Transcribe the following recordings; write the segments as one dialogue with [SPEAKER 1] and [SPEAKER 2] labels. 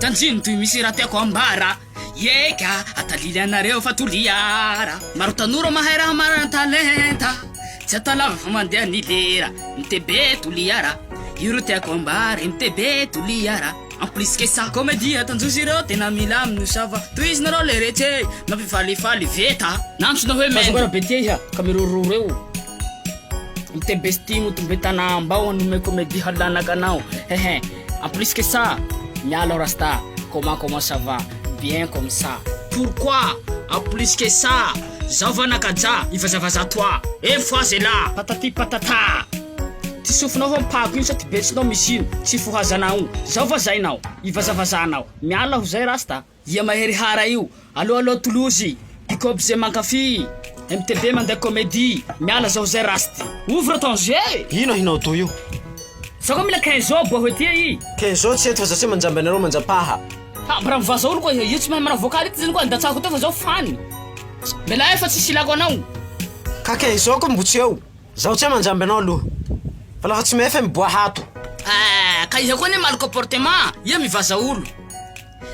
[SPEAKER 1] tanjiny toy misy raha tiako ambara eka atalily anareo fa toliara maro tanora mahay raha marana talenta tsy atalava fa mandeha ny lera mitebe toliara iro tiako ambara mitebe toliara en plus que ça comédie tanjozy ireo tena mila amino sava toy izy nareo le retre mampifalifaly veta nantsona hoe mazagora be tia iha ka miroro reo mitebe stimo tombetana ambao anome comédie halanaka anao en plus que ça mialo rasta comment ça va bien comme ça pourquoi en plus que ça zavanakaja ivazavaza toi et fois c'est là patati patata ty sofinao ho mpako iny sa ty betsinao misino tsy fohazanao zavazainao ivazavazanao miala ho zay rasta ia mahery hara io alo tolozy ikob ze mankafi MTB mandeha comédie miala zao zay rasty ouvre ton jeu
[SPEAKER 2] ino hinao to io
[SPEAKER 1] sako mila 15 jours boa hoetia i
[SPEAKER 2] 15 jours tsy eto fa zasy manjamby anareo manjapaha
[SPEAKER 1] mara mivaza olo koa io tsy mahay mana vocal ity zany koa andatsako teo fa zao fany mela efa tsy silako anao
[SPEAKER 2] ka 15 jours ko mbotsy eo zaho tsy manjamby anao aloha fa lafa tsy mahay fa miboa hato
[SPEAKER 1] ka iha koa ne malo comportement ia mivaza olo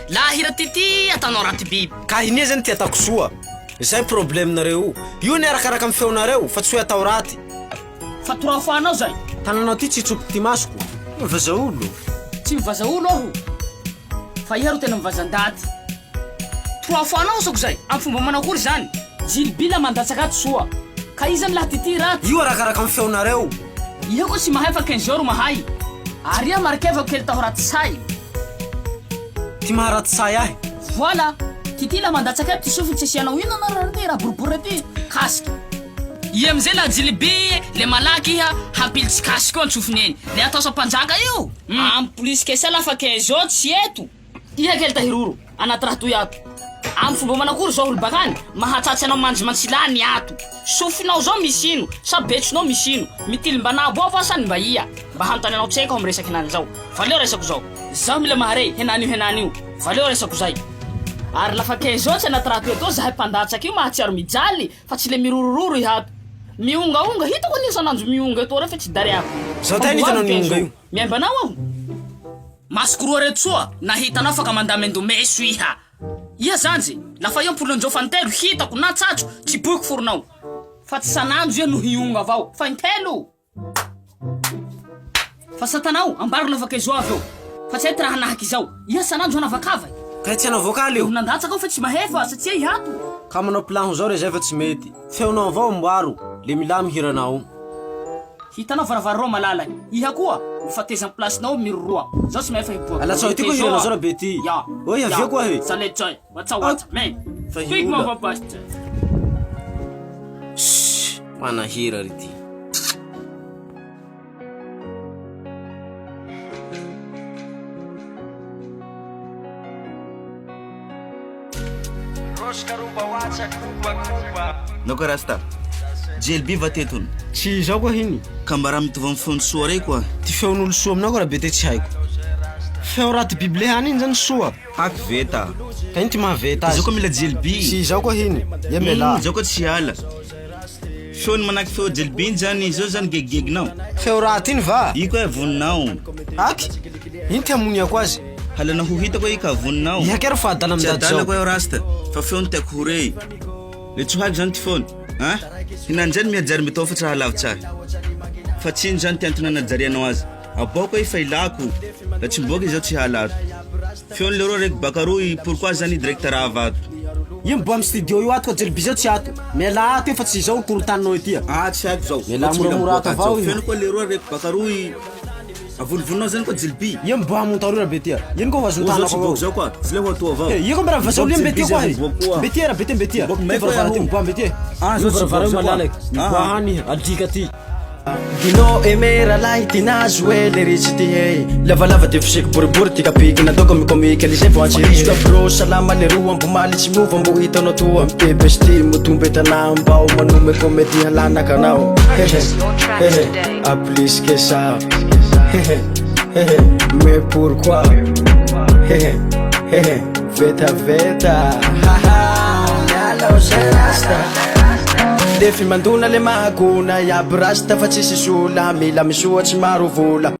[SPEAKER 1] la hira tity atanao raty biby
[SPEAKER 2] ka inia zany ty atako soa zay problème nareo io ni arakaraka amin'ny feonareo fa tsy hoe atao raty
[SPEAKER 1] fa 3 fois anao zay
[SPEAKER 2] tananao ty tsy tsopo ty masoko mivaza olo
[SPEAKER 1] tsy mivaza olo aho fa iha ro tena mivazan-daty 3 fois anao sako zay amin'ny fomba manakory zany jilibila mandatsaka aty soa ka i zany laha tity raty
[SPEAKER 2] io arakaraka amin'ny feonareo
[SPEAKER 1] iha koa tsy mahay fa 15 jours mahay ary iha marikevako kely taho raty say
[SPEAKER 2] ty maharaty say ahy
[SPEAKER 1] voilà tity la mandatsaka aty sofy tsy asianao ino anao raha ty raha boribory ty kasika i amizay la jilibi le malaky iha hampilitsy kasika eo antsofiny eny le atao sampanjaka io en plus que ça lafa 15 jours tsy eto iha kely tahiroro anaty raha toy ato amin'ny fomba manakory zao olo bakany mahatsatsy anao manjy mantsilany ato sofinao zao misino sa betsinao misino mitilimbanabo ao fa sany mba ia mba hanontany anao tseka amin'ny resaky henany zao valeo resako zao zaho mila mahare henany io valeo resako zay ary lafa 15 jours tsy anaty raha toy ato zahay mpandatsaka io mahatsiaro mijaly fa tsy le mirorororo ihato miongaonga hitako ni sananjo mionga eto re fa tsy dariako
[SPEAKER 2] zao tany hitanao mionga io
[SPEAKER 1] miambanao aho maskoro reto soa nahitanao fa ka mandamendo meso iha zanjy lafa io mpolonjo fantelo hitako na tsatso tsy boiko foronao fa tsy sananjo ia no hionga avao fa intelo fa satanao ambaro lafa 15 jours aveo fa tsy haity raha nahaky izao iha sananjo hanavakava
[SPEAKER 2] ka tsy hanao vocal io
[SPEAKER 1] nandatsaka ao fa tsy mahefa satsia ihato
[SPEAKER 2] ka manao plan zao re zay fa tsy mety feonao avao mboaro le milamy hiranao
[SPEAKER 1] hitanao varavararao malala iha koa mifateza amin'ny placenao miroroa zao tsy mahefa hiboaka
[SPEAKER 2] alatsao ity koa hiranao zao raha be ty oi avio koa he
[SPEAKER 1] saletsay watsawatsa men quick move past
[SPEAKER 2] manahira ry ty
[SPEAKER 3] Noko rasta JLB va tetun
[SPEAKER 2] tsy zao koa hiny
[SPEAKER 3] ka mba raha mitovy amin'ny feony soa ray koa
[SPEAKER 2] ty feon'olo soa aminao koa raha be te tsy haiko feo raty bible hany iny zany soa
[SPEAKER 3] ak veta
[SPEAKER 2] ka iny ty mahaveta azy
[SPEAKER 3] zao koa mila JLB
[SPEAKER 2] tsy zao koa hiny ia mela
[SPEAKER 3] zao koa tsy ala feony manaky feo JLB iny zany zao zany gegigeginao
[SPEAKER 2] feo raty iny va
[SPEAKER 3] i koa voninao
[SPEAKER 2] aky iny ty amoniako azy
[SPEAKER 3] halana ho hita koa i ka voninao
[SPEAKER 2] ihakero fa adala amidady zao
[SPEAKER 3] koa rasta fa feony tiako hore le tsy haiko zany ty feony hinanjany miajary mitao fa tsy raha lavitsy ahy fa tsy iny zany tiantona najarianao azy abao i fa ilako la tsy mboaka izao tsy halato feony le roa raiky bakaroy pourquoi zany directeur avato
[SPEAKER 2] io mbo amin'ny studio io ato ka JLB zao tsy ato miala ato io fa tsy zao torotaninao etya
[SPEAKER 3] tsy haiko zao
[SPEAKER 2] miala moramora ato avao
[SPEAKER 3] feony koa le roa raiky bakaroy avonivoninao zany koa JLB
[SPEAKER 2] io mbo hamontareo raha be tia ino koa hoazontanako avao
[SPEAKER 3] zao koa tsy le hoato avao
[SPEAKER 2] io koa mba raha vazaolo io mbetia koa he mbetia raha betia mbetia varavara ty miboa mbetia varavara io malalaky miboa hany alika ty
[SPEAKER 4] Dino emera lai tinazo ele richiti hey lavalava te fusik buribury tika piki na dogo mikomike lise voanchi riska bro salama le ruwa mbumali chimuva mbu itono tuwa mpebe stimu tumbeta nambao manume komedi halana kanao hehe a plus que ça hehe mais pourquoi hehe veta haha nalo serasta Defi manduna le mahakuna ya brasta fa tsisy sola mila misoatsy maro vola